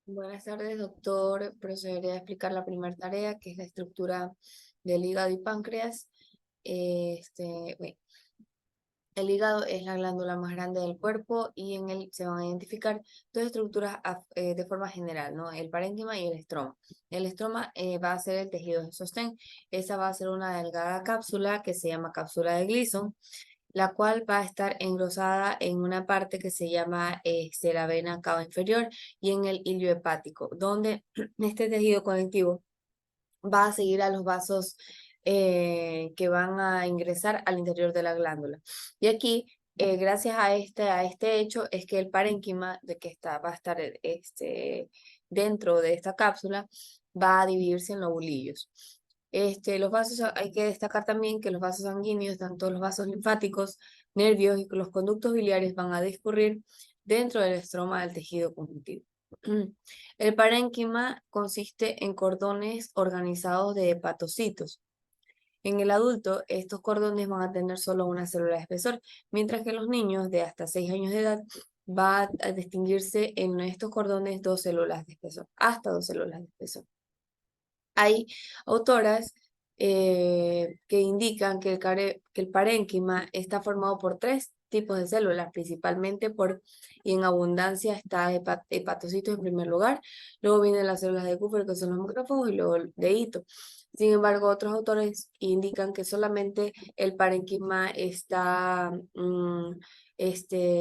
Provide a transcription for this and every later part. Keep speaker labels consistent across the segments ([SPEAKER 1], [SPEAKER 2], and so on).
[SPEAKER 1] Buenas tardes, doctor. Procederé a explicar la primera tarea, que es la estructura del hígado y páncreas. Bueno, el hígado es la glándula más grande del cuerpo y en él se van a identificar dos estructuras de forma general, ¿no? El parénquima y el estroma. El estroma va a ser el tejido de sostén. Esa va a ser una delgada cápsula que se llama cápsula de Gleason, la cual va a estar engrosada en una parte que se llama la vena cava inferior y en el hilio hepático, donde este tejido conectivo va a seguir a los vasos que van a ingresar al interior de la glándula. Y aquí, gracias a este hecho, es que el parénquima de que va a estar dentro de esta cápsula va a dividirse en lobulillos. Los vasos, hay que destacar también que los vasos sanguíneos, tanto los vasos linfáticos, nervios y los conductos biliares van a discurrir dentro del estroma del tejido conjuntivo. El parénquima consiste en cordones organizados de hepatocitos. En el adulto, estos cordones van a tener solo una célula de espesor, mientras que en los niños de hasta 6 años de edad va a distinguirse en estos cordones dos células de espesor, hasta dos células de espesor. Hay autoras que indican que el parénquima está formado por tres tipos de células, principalmente y en abundancia está hepatocitos en primer lugar, luego vienen las células de Kupffer, que son los macrófagos, y luego de Ito. Sin embargo, otros autores indican que solamente el parénquima está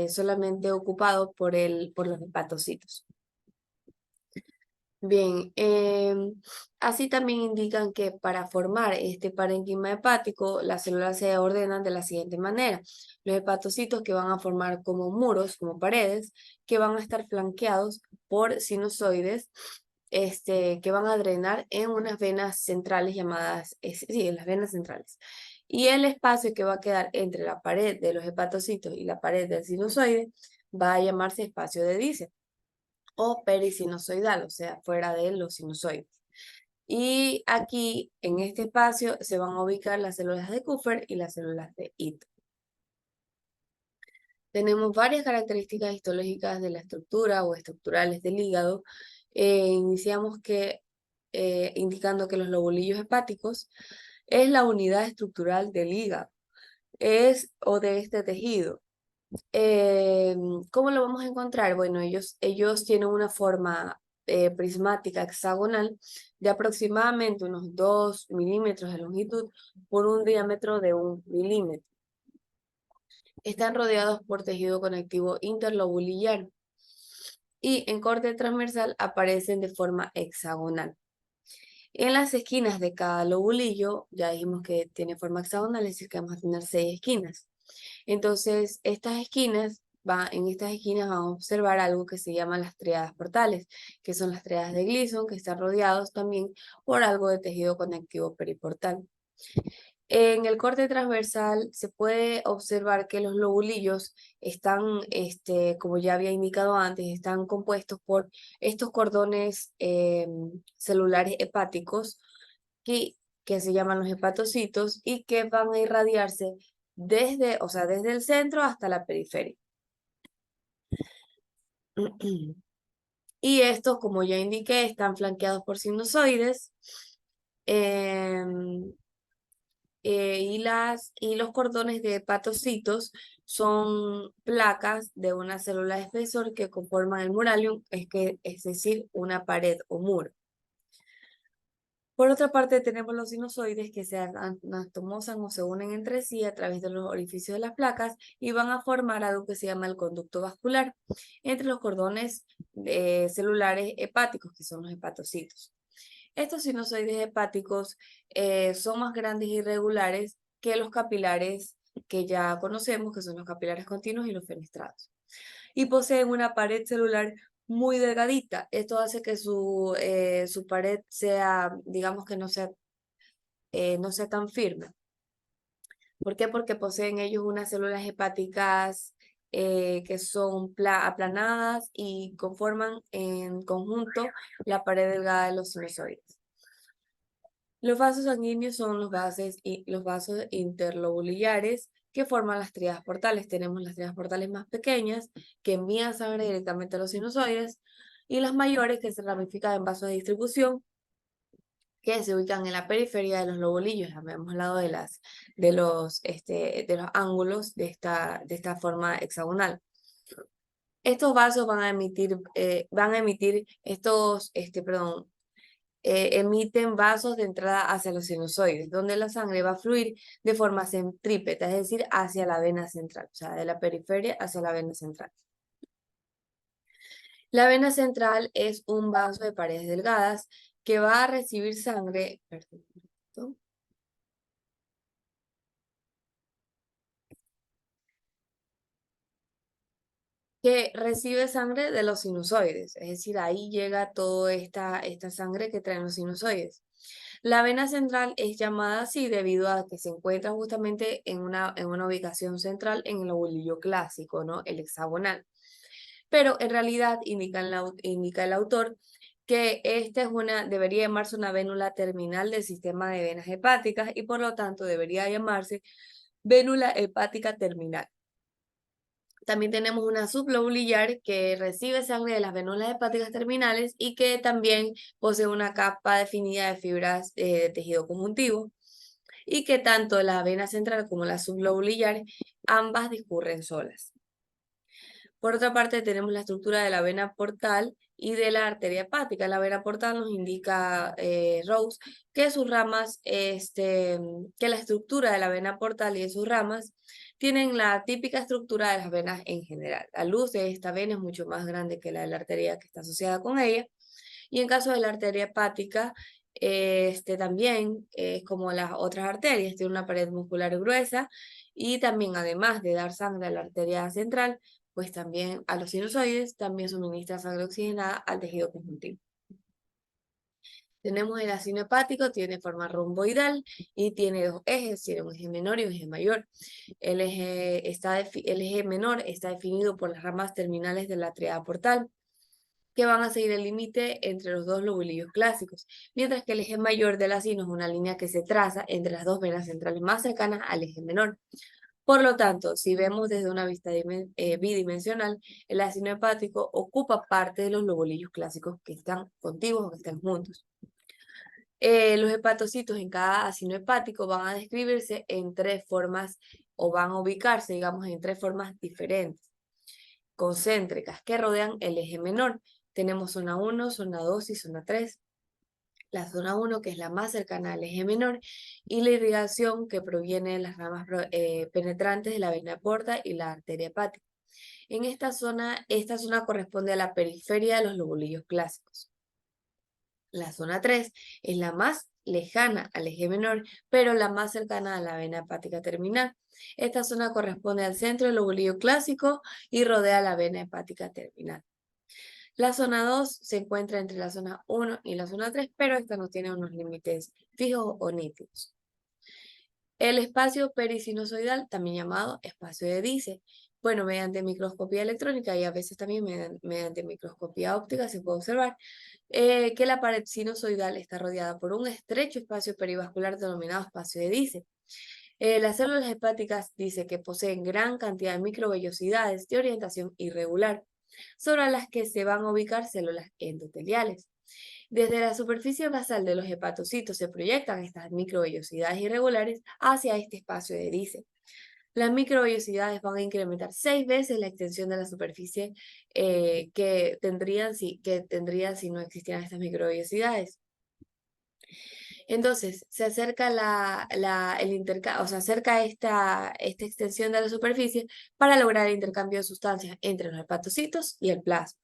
[SPEAKER 1] solamente ocupado por los hepatocitos. Bien, así también indican que para formar este parénquima hepático, las células se ordenan de la siguiente manera. Los hepatocitos que van a formar como muros, como paredes, que van a estar flanqueados por sinusoides, que van a drenar en unas venas centrales llamadas, sí, en las venas centrales. Y el espacio que va a quedar entre la pared de los hepatocitos y la pared del sinusoide va a llamarse espacio de Dice o perisinusoidal, o sea, fuera de los sinusoides. Y aquí, en este espacio, se van a ubicar las células de Kupffer y las células de Ito. Tenemos varias características histológicas de la estructura o estructurales del hígado. Iniciamos indicando que los lobulillos hepáticos es la unidad estructural del hígado, o de este tejido. ¿Cómo lo vamos a encontrar? Bueno, ellos tienen una forma prismática hexagonal de aproximadamente unos 2 milímetros de longitud por un diámetro de 1 milímetro. Están rodeados por tejido conectivo interlobulillar y en corte transversal aparecen de forma hexagonal. En las esquinas de cada lobulillo, ya dijimos que tiene forma hexagonal, es decir, que vamos a tener 6 esquinas. Entonces, en estas esquinas vamos a observar algo que se llama las tríadas portales, que son las tríadas de Gleason, que están rodeados también por algo de tejido conectivo periportal. En el corte transversal se puede observar que los lobulillos están, como ya había indicado antes, están compuestos por estos cordones celulares hepáticos que se llaman los hepatocitos y que van a irradiarse desde el centro hasta la periferia. Y estos, como ya indiqué, están flanqueados por sinusoides. em, y los cordones de hepatocitos son placas de una célula de espesor que conforman el muralium, es decir, una pared o muro. Por otra parte, tenemos los sinusoides que se anastomosan o se unen entre sí a través de los orificios de las placas y van a formar algo que se llama el conducto vascular entre los cordones celulares hepáticos, que son los hepatocitos. Estos sinusoides hepáticos son más grandes y irregulares que los capilares que ya conocemos, que son los capilares continuos y los fenestrados. Y poseen una pared celular muy delgadita. Esto hace que su pared sea, digamos que no sea tan firme. ¿Por qué? Porque poseen ellos unas células hepáticas que son aplanadas y conforman en conjunto la pared delgada de los sinusoides. Los vasos sanguíneos son los vasos interlobulillares que forman las tríadas portales. Tenemos las tríadas portales más pequeñas que envían sangre directamente a los sinusoides y las mayores que se ramifican en vasos de distribución que se ubican en la periferia de los lobolillos. Ya habíamos hablado de los ángulos de esta forma hexagonal. Estos vasos emiten vasos de entrada hacia los sinusoides, donde la sangre va a fluir de forma centrípeta, es decir, hacia la vena central, o sea, de la periferia hacia la vena central. La vena central es un vaso de paredes delgadas que va a recibir sangre, perdón, que recibe sangre de los sinusoides, es decir, ahí llega toda esta sangre que traen los sinusoides. La vena central es llamada así debido a que se encuentra justamente en una ubicación central en el lobulillo clásico, ¿no? El hexagonal. Pero en realidad indica el autor que debería llamarse una vénula terminal del sistema de venas hepáticas y por lo tanto debería llamarse vénula hepática terminal. También tenemos una sublobulillar que recibe sangre de las vénulas hepáticas terminales y que también posee una capa definida de fibras de tejido conjuntivo y que tanto la vena central como la sublobulillar ambas discurren solas. Por otra parte, tenemos la estructura de la vena portal y de la arteria hepática. La vena portal nos indica Rose que sus ramas, que la estructura de la vena portal y de sus ramas tienen la típica estructura de las venas en general. La luz de esta vena es mucho más grande que la de la arteria que está asociada con ella. Y en caso de la arteria hepática, también es como las otras arterias, tiene una pared muscular gruesa y también, además de dar sangre a la arteria central, pues también a los sinusoides, también suministra sangre oxigenada al tejido conjuntivo. Tenemos el ácido hepático, tiene forma romboidal y tiene dos ejes, tiene un eje menor y un eje mayor. El eje menor está definido por las ramas terminales de la tríada portal, que van a seguir el límite entre los dos lobulillos clásicos, mientras que el eje mayor del ácido es una línea que se traza entre las dos venas centrales más cercanas al eje menor. Por lo tanto, si vemos desde una vista bidimensional, el ácido hepático ocupa parte de los lobulillos clásicos que están contiguos o que están juntos. Los hepatocitos en cada ácido hepático van a describirse en tres formas o van a ubicarse, digamos, en tres formas diferentes, concéntricas, que rodean el eje menor. Tenemos zona 1, zona 2 y zona 3. La zona 1, que es la más cercana al eje menor, y la irrigación que proviene de las ramas penetrantes de la vena porta y la arteria hepática. Esta zona corresponde a la periferia de los lobulillos clásicos. La zona 3 es la más lejana al eje menor, pero la más cercana a la vena hepática terminal. Esta zona corresponde al centro del lobulillo clásico y rodea la vena hepática terminal. La zona 2 se encuentra entre la zona 1 y la zona 3, pero esta no tiene unos límites fijos o nítidos. El espacio perisinusoidal, también llamado espacio de Dice, bueno, mediante microscopía electrónica y a veces también mediante microscopía óptica se puede observar que la pared sinusoidal está rodeada por un estrecho espacio perivascular denominado espacio de Dice. Las células hepáticas dice que poseen gran cantidad de microvellosidades de orientación irregular, sobre las que se van a ubicar células endoteliales. Desde la superficie basal de los hepatocitos se proyectan estas microvellosidades irregulares hacia este espacio de Dice. Las microvellosidades van a incrementar 6 veces la extensión de la superficie que tendrían si no existieran estas microvellosidades. Entonces, se acerca se acerca esta extensión de la superficie para lograr el intercambio de sustancias entre los hepatocitos y el plasma.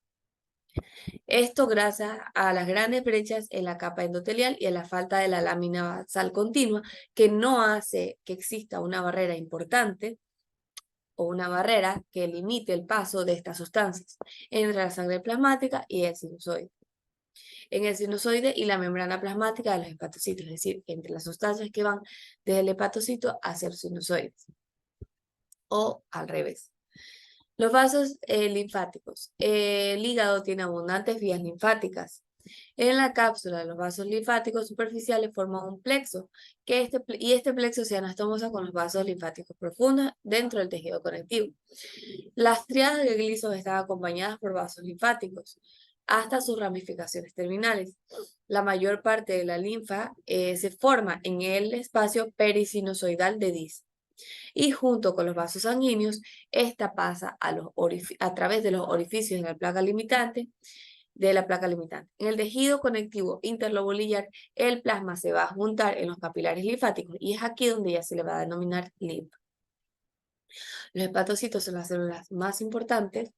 [SPEAKER 1] Esto gracias a las grandes brechas en la capa endotelial y a la falta de la lámina basal continua, que no hace que exista una barrera importante o una barrera que limite el paso de estas sustancias entre la sangre plasmática y el sinusoide. En el sinusoide y la membrana plasmática de los hepatocitos, es decir, entre las sustancias que van desde el hepatocito hacia los sinusoides, o al revés. Los vasos linfáticos. El hígado tiene abundantes vías linfáticas. En la cápsula de los vasos linfáticos superficiales forman un plexo, y este plexo se anastomosa con los vasos linfáticos profundos dentro del tejido conectivo. Las triadas de glisos están acompañadas por vasos linfáticos. hasta sus ramificaciones terminales. La mayor parte de la linfa se forma en el espacio perisinusoidal de Dis. Y junto con los vasos sanguíneos, esta pasa a través de los orificios en la placa limitante, En el tejido conectivo interlobular, el plasma se va a juntar en los capilares linfáticos y es aquí donde ya se le va a denominar linfa. Los hepatocitos son las células más importantes,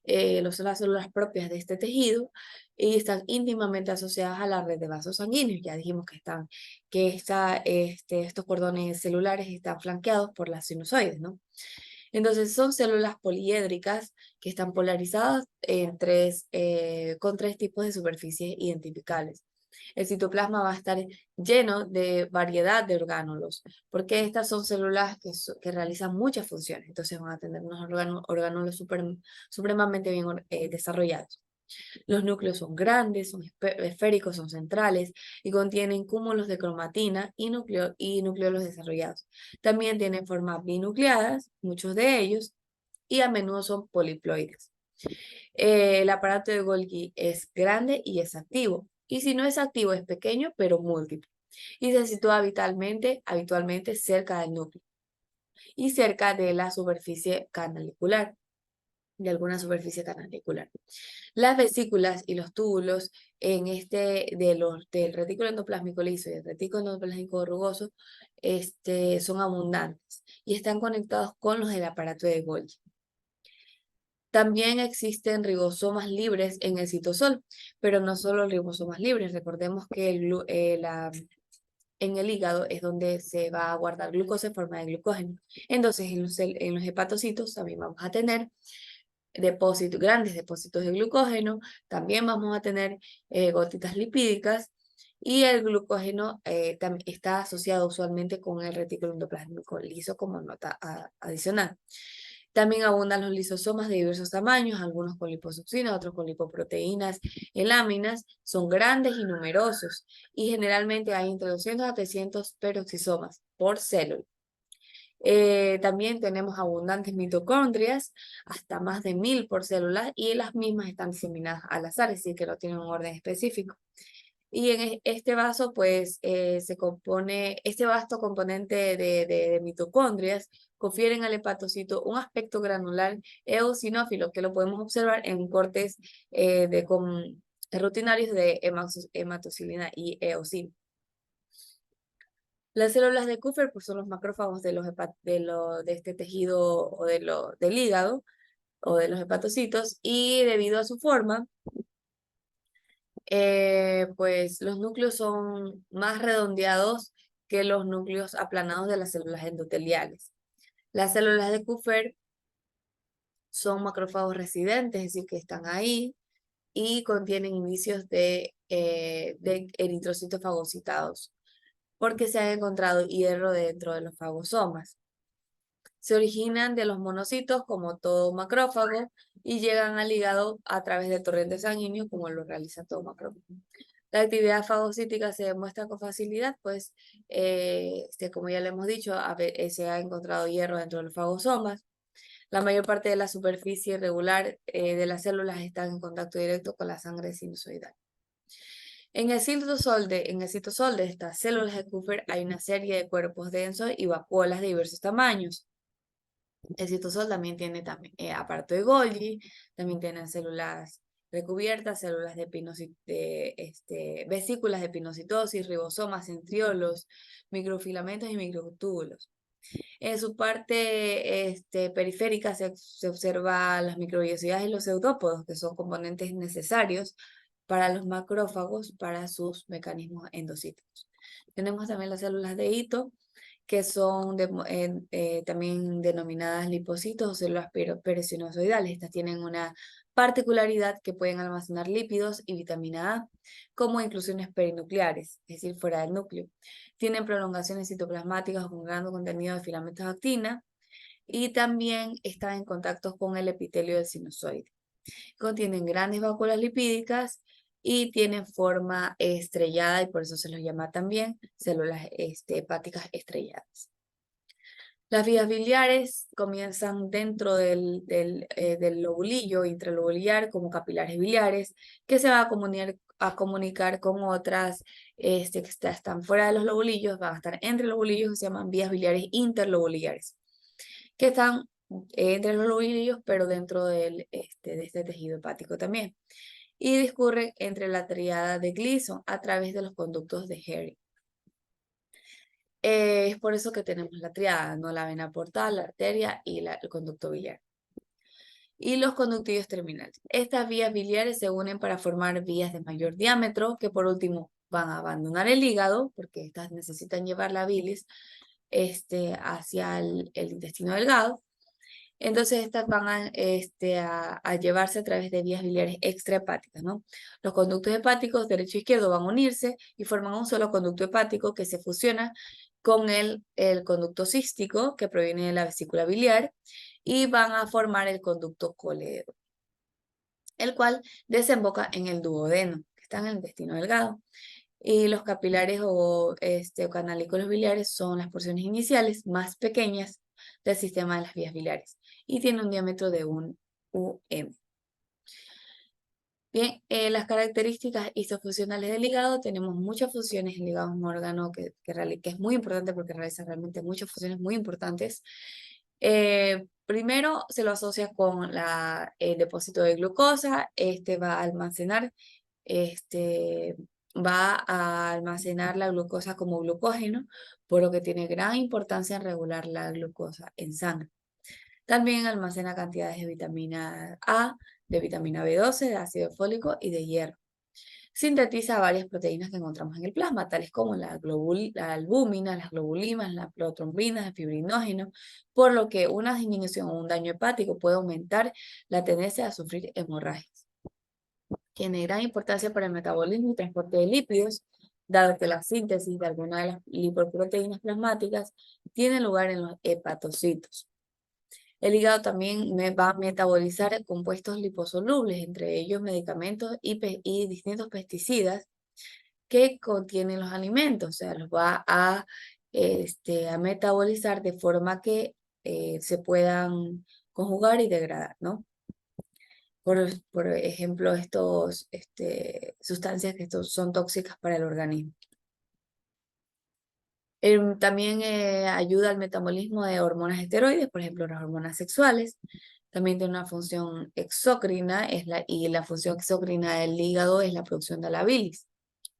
[SPEAKER 1] son las células propias de este tejido y están íntimamente asociadas a la red de vasos sanguíneos. Ya dijimos estos cordones celulares están flanqueados por las sinusoides, ¿no? Entonces son células poliédricas que están polarizadas con tres tipos de superficies identificables. El citoplasma va a estar lleno de variedad de orgánulos, porque estas son células que realizan muchas funciones, entonces van a tener unos orgánulos supremamente bien desarrollados. Los núcleos son grandes, son esféricos, son centrales y contienen cúmulos de cromatina y nucleolos desarrollados. También tienen formas binucleadas, muchos de ellos, y a menudo son poliploides. El aparato de Golgi es grande y es activo. Y si no es activo, es pequeño, pero múltiple. Y se sitúa habitualmente cerca del núcleo y cerca de la superficie canalicular, de alguna superficie canalicular. Las vesículas y los túbulos del retículo endoplásmico liso y del retículo endoplásmico rugoso son abundantes y están conectados con los del aparato de Golgi. También existen ribosomas libres en el citosol, pero no solo ribosomas libres. Recordemos que en el hígado es donde se va a guardar glucosa en forma de glucógeno. Entonces, en los hepatocitos también vamos a tener grandes depósitos de glucógeno, también vamos a tener gotitas lipídicas y el glucógeno está asociado usualmente con el retículo endoplásmico liso como nota adicional. También abundan los lisosomas de diversos tamaños, algunos con liposuccinas, otros con lipoproteínas en láminas, son grandes y numerosos y generalmente hay entre 200 a 300 peroxisomas por célula. También tenemos abundantes mitocondrias, hasta más de 1000 por célula, y las mismas están diseminadas al azar, es decir, que no tienen un orden específico. Y en este vaso, pues, este vasto componente de mitocondrias confieren al hepatocito un aspecto granular eosinófilo, que lo podemos observar en cortes rutinarios de hematocilina y eosina. Las células de Kupffer pues, son los macrófagos de este tejido o del hígado o de los hepatocitos y debido a su forma, pues los núcleos son más redondeados que los núcleos aplanados de las células endoteliales. Las células de Kupffer son macrófagos residentes, es decir, que están ahí y contienen indicios de eritrocitos fagocitados, porque se ha encontrado hierro dentro de los fagosomas. Se originan de los monocitos como todo macrófago y llegan al hígado a través del torrente sanguíneo como lo realiza todo macrófago. La actividad fagocítica se demuestra con facilidad, pues como ya le hemos dicho, se ha encontrado hierro dentro de los fagosomas. La mayor parte de la superficie irregular de las células están en contacto directo con la sangre sinusoidal. En el citosol de estas células de Kupffer hay una serie de cuerpos densos y vacuolas de diversos tamaños. El citosol también tiene, aparte de Golgi, también tienen células recubiertas, células vesículas de pinocitosis, ribosomas, centriolos, microfilamentos y microtúbulos. En su parte periférica se observa las microvellosidades y los pseudópodos, que son componentes necesarios para los macrófagos para sus mecanismos endocíticos. Tenemos también las células de hito, que son también denominadas lipocitos o células perisinusoidales. Estas tienen una particularidad que pueden almacenar lípidos y vitamina A como inclusiones perinucleares, es decir, fuera del núcleo. Tienen prolongaciones citoplasmáticas con gran contenido de filamentos de actina y también están en contacto con el epitelio del sinusoide. Contienen grandes vacuolas lipídicas y tienen forma estrellada y por eso se los llama también células hepáticas estrelladas. Las vías biliares comienzan dentro del lobulillo intralobular como capilares biliares que se van a comunicar con otras que están fuera de los lobulillos, van a estar entre los lobulillos, que se llaman vías biliares interlobulares, que están entre los lobulillos pero dentro de este tejido hepático también. Y discurren entre la tríada de Gleason a través de los conductos de Henry. Es por eso que tenemos la triada, ¿no? La vena portal, la arteria y el conducto biliar. Y los conductillos terminales. Estas vías biliares se unen para formar vías de mayor diámetro que por último van a abandonar el hígado porque estas necesitan llevar la bilis hacia el intestino delgado. Entonces estas van a llevarse a través de vías biliares extrahepáticas, ¿no? Los conductos hepáticos derecho e izquierdo van a unirse y forman un solo conducto hepático que se fusiona con el conducto cístico que proviene de la vesícula biliar y van a formar el conducto colédoco, el cual desemboca en el duodeno, que está en el intestino delgado. Y los capilares o canalículos biliares son las porciones iniciales más pequeñas del sistema de las vías biliares y tiene un diámetro de 1 UM. Bien, las características isofuncionales del hígado, tenemos muchas funciones. El hígado es un órgano que es muy importante porque realiza realmente muchas funciones muy importantes. Primero se lo asocia con el depósito de glucosa. Va a almacenar va a almacenar la glucosa como glucógeno, por lo que tiene gran importancia en regular la glucosa en sangre. También almacena cantidades de vitamina A, de vitamina B12, de ácido fólico y de hierro. Sintetiza varias proteínas que encontramos en el plasma, tales como la albúmina, las globulinas, las protrombinas, el fibrinógeno, por lo que una disminución o un daño hepático puede aumentar la tendencia a sufrir hemorragias. Tiene gran importancia para el metabolismo y transporte de lípidos, dado que la síntesis de algunas de las lipoproteínas plasmáticas tiene lugar en los hepatocitos. El hígado también va a metabolizar compuestos liposolubles, entre ellos medicamentos y distintos pesticidas que contienen los alimentos, o sea, los va a metabolizar de forma que se puedan conjugar y degradar, ¿no? Por ejemplo, sustancias que son tóxicas para el organismo. También ayuda al metabolismo de hormonas esteroides, por ejemplo, las hormonas sexuales. También tiene una función exócrina, y la función exócrina del hígado es la producción de la bilis,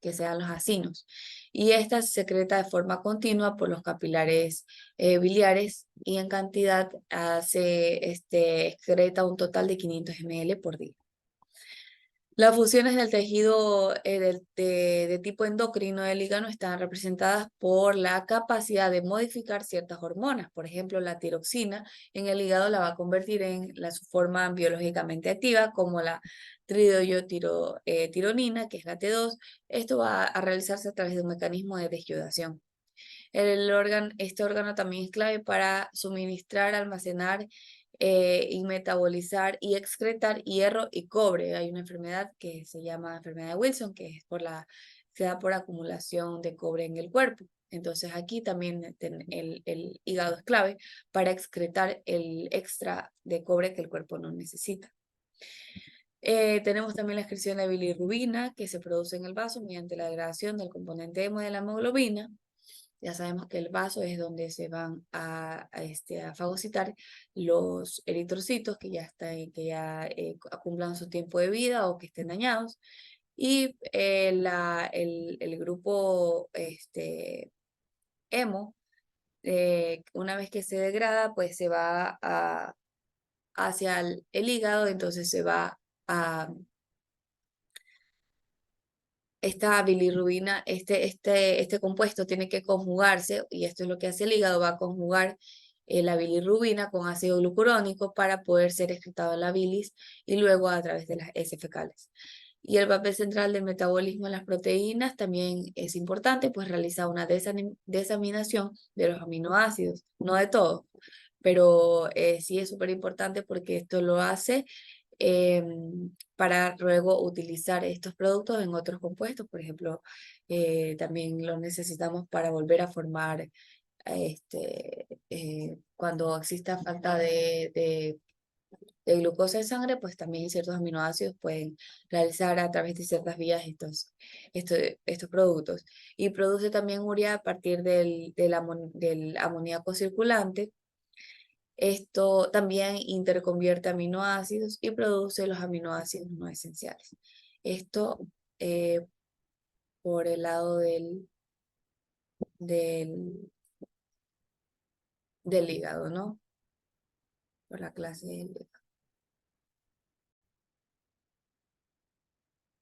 [SPEAKER 1] que sean los acinos. Y esta se secreta de forma continua por los capilares biliares y en cantidad excreta un total de 500 ml por día. Las funciones del tejido de tipo endocrino del hígado están representadas por la capacidad de modificar ciertas hormonas. Por ejemplo, la tiroxina en el hígado la va a convertir en su forma biológicamente activa, como la tironina, que es la T2. Esto va a realizarse a través de un mecanismo de desyodación. Este órgano también es clave para suministrar, almacenar y metabolizar y excretar hierro y cobre. Hay una enfermedad que se llama enfermedad de Wilson, que es se da por acumulación de cobre en el cuerpo. Entonces aquí también el hígado es clave para excretar el extra de cobre que el cuerpo no necesita. Tenemos también la excreción de bilirrubina que se produce en el vaso mediante la degradación del componente hemo de la hemoglobina. Ya sabemos que el vaso es donde se van a fagocitar los eritrocitos que ya cumplan su tiempo de vida o que estén dañados. Y el grupo hemo, una vez que se degrada, pues se va hacia el hígado, entonces se va a esta bilirrubina, este compuesto tiene que conjugarse, y esto es lo que hace el hígado, va a conjugar la bilirrubina con ácido glucurónico para poder ser excretado en la bilis y luego a través de las heces fecales. Y el papel central del metabolismo de las proteínas también es importante, pues realiza una desaminación de los aminoácidos, no de todo, pero sí es súper importante porque esto lo hace para luego utilizar estos productos en otros compuestos. Por ejemplo, también lo necesitamos para volver a formar cuando exista falta de glucosa en sangre, pues también ciertos aminoácidos pueden realizar a través de ciertas vías estos productos. Y produce también urea a partir del amoníaco circulante. Esto también interconvierte aminoácidos y produce los aminoácidos no esenciales. Esto eh, por el lado del, del hígado, ¿no? Por la clase del hígado.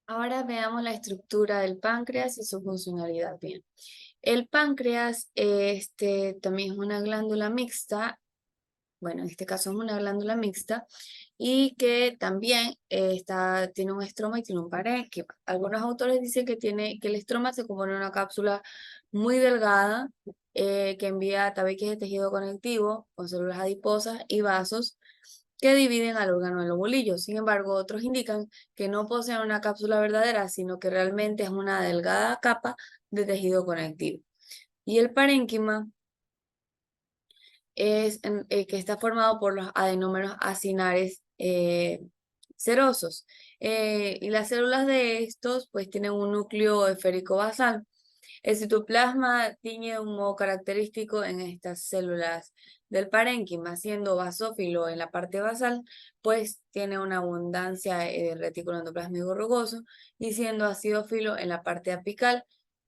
[SPEAKER 1] Ahora veamos la estructura del páncreas y su funcionalidad. Bien, el páncreas también es una glándula mixta. Bueno, en este caso es una glándula mixta y que también tiene un estroma y tiene un parénquima. Algunos autores dicen que el estroma se compone de una cápsula muy delgada que envía tabiques de tejido conectivo con células adiposas y vasos que dividen al órgano del lobulillo. Sin embargo, otros indican que no posee una cápsula verdadera, sino que realmente es una delgada capa de tejido conectivo. Y el parénquima que está formado por los adenómeros acinares serosos. Y las células de estos pues tienen un núcleo esférico basal. El citoplasma tiñe de un modo característico en estas células del parénquima, siendo basófilo en la parte basal, pues tiene una abundancia de retículo endoplásmico rugoso, y siendo acidófilo en la parte apical,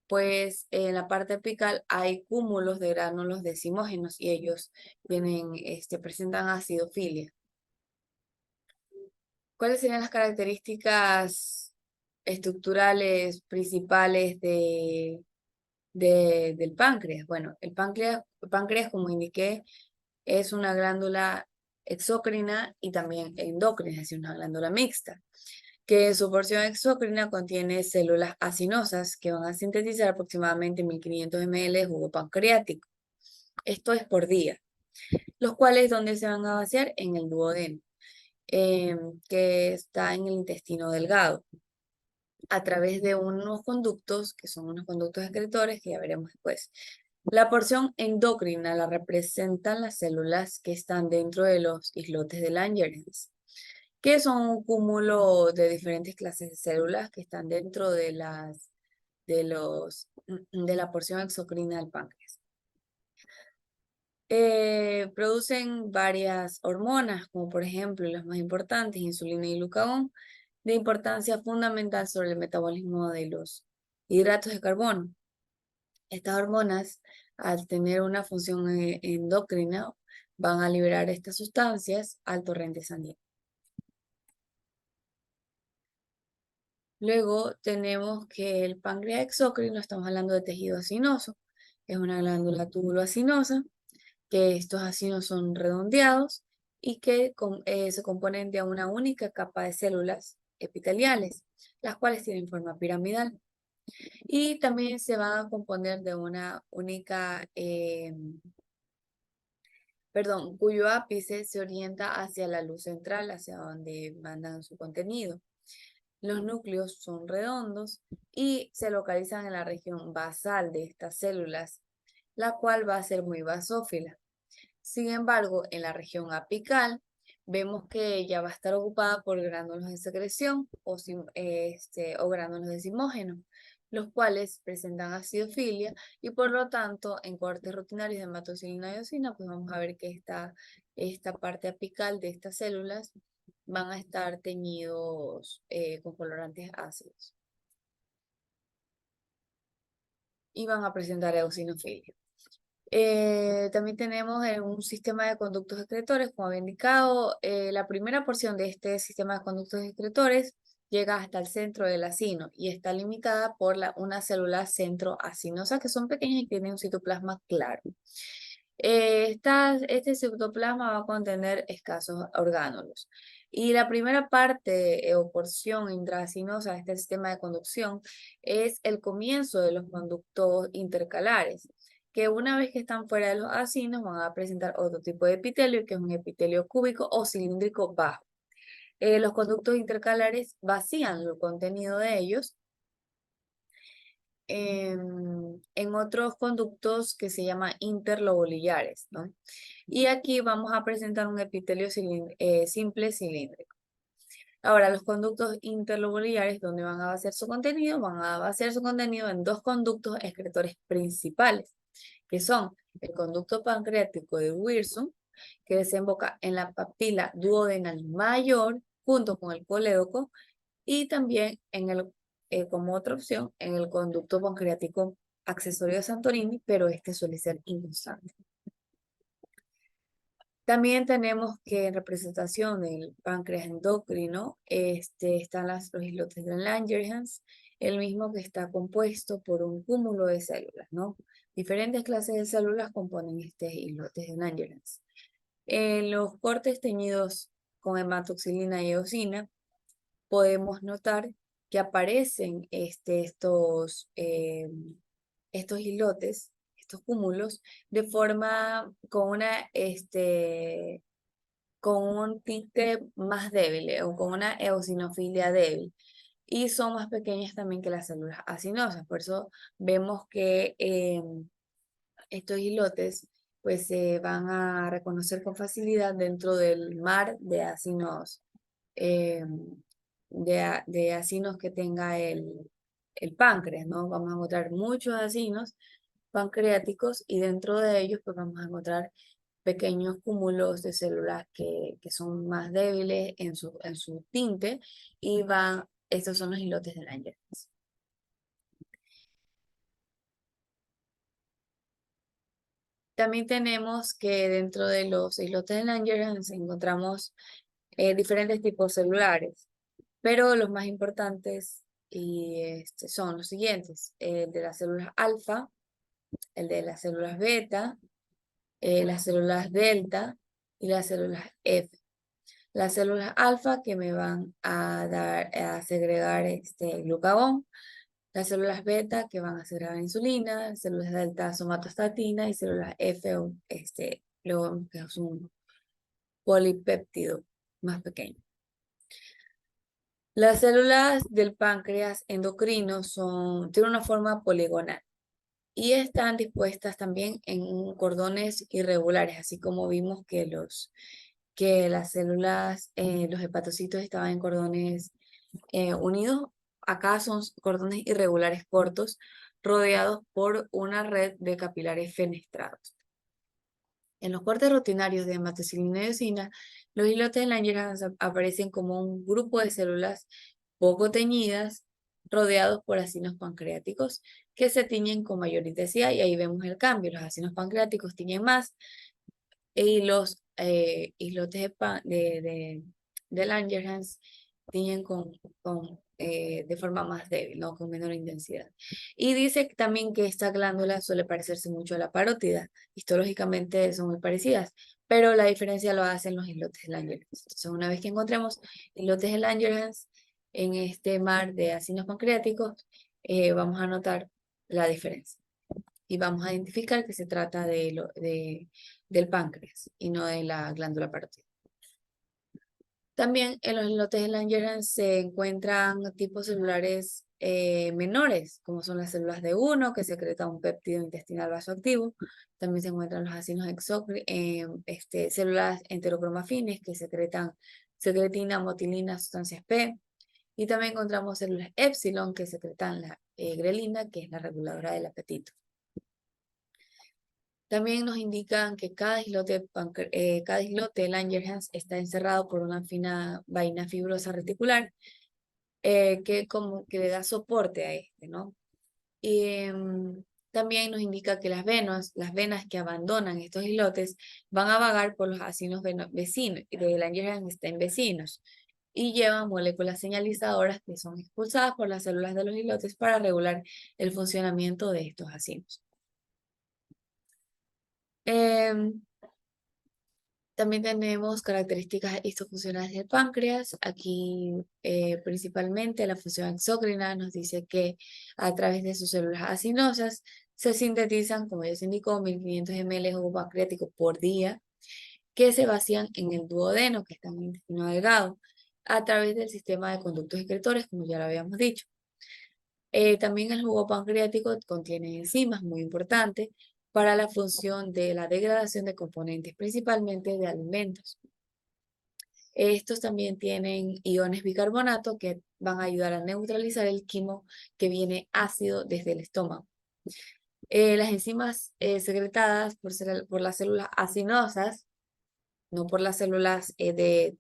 [SPEAKER 1] pues en la parte apical hay cúmulos de gránulos decimógenos y ellos presentan acidofilia. ¿Cuáles serían las características estructurales principales del páncreas? Bueno, el páncreas, como indiqué, es una glándula exócrina y también endocrina, es decir, una glándula mixta, que en su porción exócrina contiene células acinosas que van a sintetizar aproximadamente 1500 ml de jugo pancreático. Esto es por día, los cuales donde se van a vaciar en el duodeno, que está en el intestino delgado, a través de unos conductos, que son unos conductos excretores, que ya veremos después. La porción endocrina la representan las células que están dentro de los islotes de Langerhans, que son un cúmulo de diferentes clases de células que están dentro de la porción exocrina del páncreas. Producen varias hormonas, como por ejemplo las más importantes, insulina y glucagón, de importancia fundamental sobre el metabolismo de los hidratos de carbono. Estas hormonas, al tener una función endocrina, van a liberar estas sustancias al torrente sanguíneo. Luego tenemos que el páncreas exócrino, estamos hablando de tejido acinoso, es una glándula tubuloacinosa, que estos acinos son redondeados y que se componen de una única capa de células epiteliales, las cuales tienen forma piramidal. Y también se van a componer de una única, cuyo ápice se orienta hacia la luz central, hacia donde mandan su contenido. Los núcleos son redondos y se localizan en la región basal de estas células, la cual va a ser muy basófila. Sin embargo, en la región apical, vemos que ella va a estar ocupada por gránulos de secreción o gránulos de decimógeno, los cuales presentan acidofilia y por lo tanto en cortes rutinarios de hematocilina y eosina, pues vamos a ver que esta parte apical de estas células van a estar teñidos con colorantes ácidos y van a presentar eosinofilia. También tenemos un sistema de conductos excretores, como había indicado. La primera porción de este sistema de conductos excretores llega hasta el centro del acino y está limitada por una célula centroacinosa, que son pequeñas y tienen un citoplasma claro. Este citoplasma va a contener escasos orgánulos. Y la primera parte o porción intraacinosa de este sistema de conducción es el comienzo de los conductos intercalares, que una vez que están fuera de los acinos van a presentar otro tipo de epitelio, que es un epitelio cúbico o cilíndrico bajo. Los conductos intercalares vacían el contenido de ellos en otros conductos que se llaman interlobulares, ¿no? Y aquí vamos a presentar un epitelio simple cilíndrico. Ahora, los conductos interlobulares, ¿dónde van a vaciar su contenido? Van a vaciar su contenido en dos conductos excretores principales, que son el conducto pancreático de Wirsum, que desemboca en la papila duodenal mayor, junto con el colédoco, y también como otra opción, en el conducto pancreático accesorio de Santorini, pero este suele ser inconstante. También tenemos que en representación del páncreas endocrino están los islotes de Langerhans, el mismo que está compuesto por un cúmulo de células, ¿no? Diferentes clases de células componen este islotes de Langerhans. En los cortes teñidos con hematoxilina y eosina, podemos notar que aparecen estos islotes, estos cúmulos, de forma con un tinte más débil o con una eosinofilia débil. Y son más pequeñas también que las células acinosas. Por eso vemos que estos islotes pues se van a reconocer con facilidad dentro del mar de acinos, eh, de acinos que tenga el páncreas, ¿no? Vamos a encontrar muchos acinos pancreáticos y dentro de ellos pues vamos a encontrar pequeños cúmulos de células que son más débiles en su tinte y estos son los islotes de Langerhans. También tenemos que dentro de los islotes de Langerhans encontramos diferentes tipos celulares, pero los más importantes son los siguientes: el de las células alfa, el de las células beta, las células delta y las células F. Las células alfa que me van a segregar glucagón, las células beta que van a segregar insulina, células delta somatostatina y células F, luego vemos que es un polipéptido más pequeño. Las células del páncreas endocrino tienen una forma poligonal y están dispuestas también en cordones irregulares, así como vimos que las células, los hepatocitos estaban en cordones unidos. Acá son cordones irregulares cortos, rodeados por una red de capilares fenestrados. En los cortes rutinarios de hematoxilina y eosina, los islotes de Langerhans aparecen como un grupo de células poco teñidas, rodeados por acinos pancreáticos que se tiñen con mayor intensidad, y ahí vemos el cambio. Los acinos pancreáticos tiñen más y los islotes de Langerhans tiñen de forma más débil, ¿no? Con menor intensidad. Y dice también que esta glándula suele parecerse mucho a la parótida. Histológicamente son muy parecidas, pero la diferencia lo hacen los islotes de Langerhans. Entonces, una vez que encontremos islotes de Langerhans en este mar de acinos pancreáticos, vamos a notar la diferencia. Y vamos a identificar que se trata del páncreas y no de la glándula parótida. También en los islotes de Langerhans se encuentran tipos celulares menores, como son las células de 1, que secretan un péptido intestinal vasoactivo. También se encuentran los acinos células enterocromafines, que secretan secretina, motilina, sustancias P. Y también encontramos células epsilon, que secretan la grelina, que es la reguladora del apetito. También nos indican que cada islote de Langerhans está encerrado por una fina vaina fibrosa reticular que le da soporte a ¿no? Y también nos indica que las venas que abandonan estos islotes van a vagar por los acinos vecinos de Langerhans estén vecinos y llevan moléculas señalizadoras que son expulsadas por las células de los islotes para regular el funcionamiento de estos acinos. También tenemos características histofuncionales del páncreas. Aquí principalmente la función exócrina nos dice que a través de sus células acinosas se sintetizan, como ya se indicó, 1500 ml de jugo pancreático por día, que se vacían en el duodeno, que está en el intestino delgado, a través del sistema de conductos excretores, como ya lo habíamos dicho. También el jugo pancreático contiene enzimas muy importantes para la función de la degradación de componentes, principalmente de alimentos. Estos también tienen iones bicarbonato que van a ayudar a neutralizar el quimo que viene ácido desde el estómago. Las enzimas secretadas por las células acinosas, no por las células de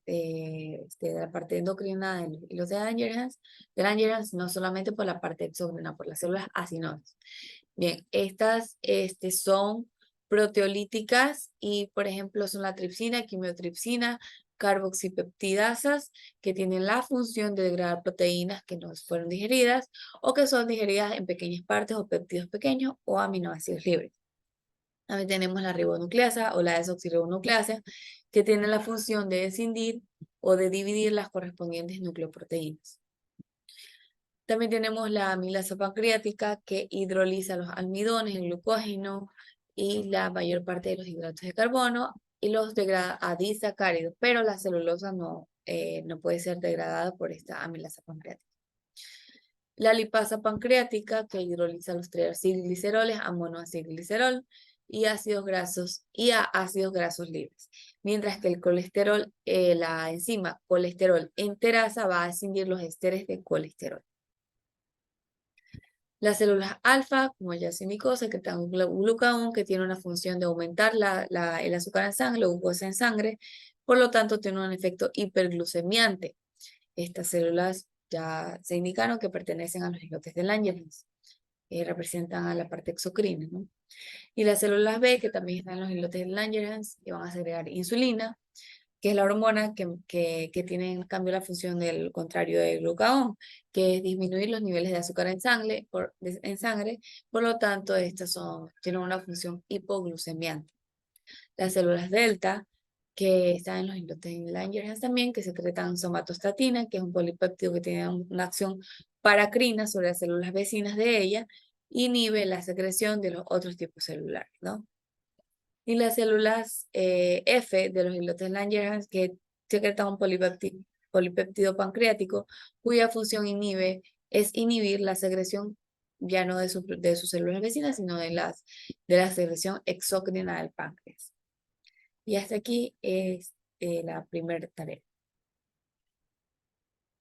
[SPEAKER 1] la parte endocrina y los de Langerhans, no solamente por la parte exócrina, por las células acinosas. Bien, estas son proteolíticas y, por ejemplo, son la tripsina, quimiotripsina, carboxipeptidasas, que tienen la función de degradar proteínas que no fueron digeridas o que son digeridas en pequeñas partes o péptidos pequeños o aminoácidos libres. También tenemos la ribonucleasa o la desoxirribonucleasa, que tiene la función de escindir o de dividir las correspondientes nucleoproteínas. También tenemos la amilasa pancreática que hidroliza los almidones, el glucógeno y la mayor parte de los hidratos de carbono y los degrada a disacáridos, pero la celulosa no puede ser degradada por esta amilasa pancreática. La lipasa pancreática que hidroliza los triacilgliceroles a monoacilglicerol y ácidos grasos y a ácidos grasos libres, mientras que el colesterol, la enzima colesterol enterasa va a escindir los esteres de colesterol. Las células alfa, como ya se indicó, secretan un glucagón que tiene una función de aumentar el azúcar en sangre, la glucosa en sangre, por lo tanto tiene un efecto hiperglucemiante. Estas células ya se indicaron que pertenecen a los islotes de Langerhans, representan a la parte exocrina, ¿no? Y las células B, que también están en los islotes de Langerhans, que van a segregar insulina, que es la hormona que tiene en cambio la función del contrario del glucagón, que es disminuir los niveles de azúcar en sangre, por lo tanto, estas tienen una función hipoglucemiante. Las células delta, que están en los islotes de Langerhans también, que secretan somatostatina, que es un polipéptido que tiene una acción paracrina sobre las células vecinas de ella, inhibe la secreción de los otros tipos celulares, ¿no? Y las células F de los islotes Langerhans que secretan un polipéptido pancreático cuya función es inhibir la secreción ya no de sus células vecinas, sino de la secreción exócrina del páncreas. Y hasta aquí es la primera tarea.